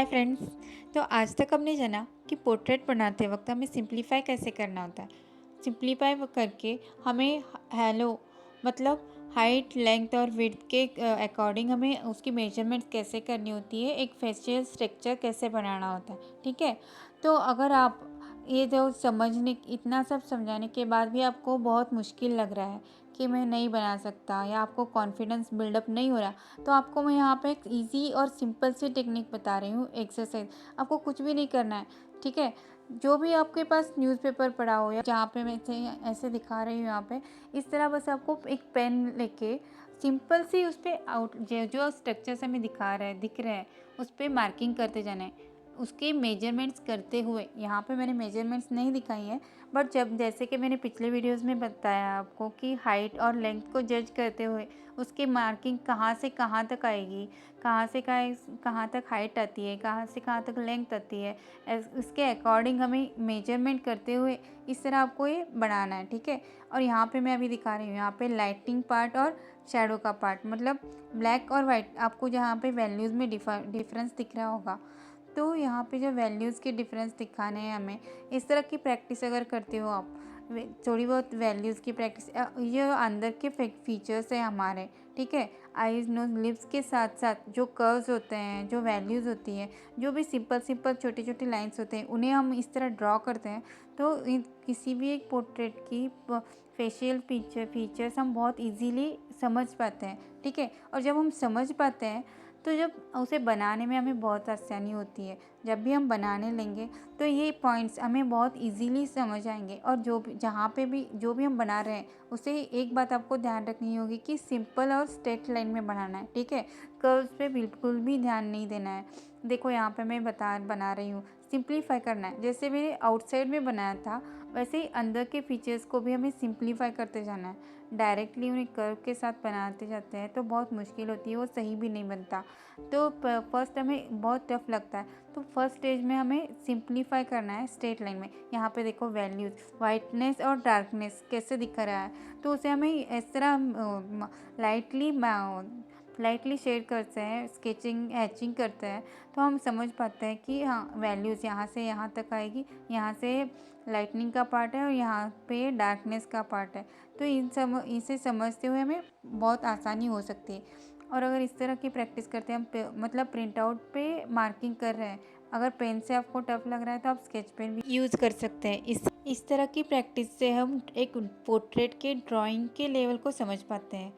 Hi friends. तो आज तक हमने जाना कि पोर्ट्रेट बनाते वक्त हमें सिंप्लीफाई कैसे करना होता है। सिंप्लीफाई करके हमें हेलो मतलब हाइट लेंथ और विड्थ के अकॉर्डिंग हमें उसकी मेजरमेंट कैसे करनी होती है, एक फेशियल स्ट्रक्चर कैसे बनाना होता है। ठीक है, तो अगर आप ये जो समझने इतना सब समझाने के बाद भी आपको बहुत मुश्किल लग रहा है कि मैं नहीं बना सकता या आपको कॉन्फिडेंस बिल्डअप नहीं हो रहा, तो आपको मैं यहाँ पे एक इजी और सिंपल सी टेक्निक बता रही हूँ, एक्सरसाइज। आपको कुछ भी नहीं करना है, ठीक है। जो भी आपके पास न्यूज़पेपर पड़ा हो या जहाँ पे मैं ऐसे दिखा रही हूँ, यहाँ पे इस तरह बस आपको एक पेन लेके सिंपल सी उस पर आउट जो स्ट्रक्चर्स हमें दिख रहे हैं उस पर मार्किंग करते जाना है। उसके मेजरमेंट्स करते हुए, यहाँ पे मैंने मेजरमेंट्स नहीं दिखाई है, बट जब जैसे कि मैंने पिछले वीडियोस में बताया आपको कि हाइट और लेंथ को जज करते हुए उसकी मार्किंग कहाँ से कहाँ तक आएगी, कहाँ से कहाँ तक हाइट आती है, कहाँ से कहाँ तक लेंथ आती है, उसके अकॉर्डिंग हमें मेजरमेंट करते हुए इस तरह आपको ये बनाना है। ठीक है, और यहाँ पे मैं अभी दिखा रही हूँ, यहाँ पे लाइटिंग पार्ट और शेडो का पार्ट, मतलब ब्लैक और वाइट, आपको जहाँ पे वैल्यूज़ में डिफरेंस दिख रहा होगा, तो यहाँ पे जो वैल्यूज़ के डिफरेंस दिखाने हैं हमें, इस तरह की प्रैक्टिस अगर करते हो आप, थोड़ी बहुत वैल्यूज़ की प्रैक्टिस, ये अंदर के फीचर्स हैं हमारे। ठीक है, आईज नोज लिप्स के साथ साथ जो कर्व्स होते हैं, जो वैल्यूज़ होती हैं, जो भी सिंपल छोटी छोटी लाइंस होते हैं, उन्हें हम इस तरह ड्रॉ करते हैं, तो किसी भी एक पोर्ट्रेट की फेशियल फीचर्स हम बहुत इजीली समझ पाते हैं। ठीक है, और जब हम समझ पाते हैं तो जब उसे बनाने में हमें बहुत आसानी होती है। जब भी हम बनाने लेंगे तो ये पॉइंट्स हमें बहुत इजीली समझ आएंगे, और जहाँ पे भी जो भी हम बना रहे हैं उसे एक बात आपको ध्यान रखनी होगी कि सिंपल और स्ट्रेट लाइन में बनाना है। ठीक है, कर्व्स पे बिल्कुल भी ध्यान नहीं देना है। देखो यहाँ पे मैं बना रही हूँ, सिंप्लीफाई करना है। जैसे मैंने आउटसाइड में बनाया था, वैसे ही अंदर के फीचर्स को भी हमें सिंप्लीफाई करते जाना है। डायरेक्टली उन्हें कर्व के साथ बनाते जाते हैं तो बहुत मुश्किल होती है, वो सही भी नहीं बनता। तो फर्स्ट हमें बहुत टफ लगता है, तो फर्स्ट स्टेज में हमें सिंप्लीफाई करना है स्ट्रेट लाइन में। यहाँ पे देखो वैल्यूज़, वाइटनेस और डार्कनेस कैसे दिख रहा है, तो उसे हमें इस तरह लाइटली शेड करते हैं, स्केचिंग हैचिंग करते हैं, तो हम समझ पाते हैं कि हाँ वैल्यूज़ यहाँ से यहाँ तक आएगी, यहाँ से लाइटनिंग का पार्ट है और यहाँ पे डार्कनेस का पार्ट है। तो इसे समझते हुए हमें बहुत आसानी हो सकती है। और अगर इस तरह की प्रैक्टिस करते हैं हम, मतलब प्रिंट आउट पे मार्किंग कर रहे हैं, अगर पेन से आपको टफ लग रहा है तो आप स्केच पेन भी यूज़ कर सकते हैं। इस तरह की प्रैक्टिस से हम एक पोर्ट्रेट के ड्राइंग के लेवल को समझ पाते हैं।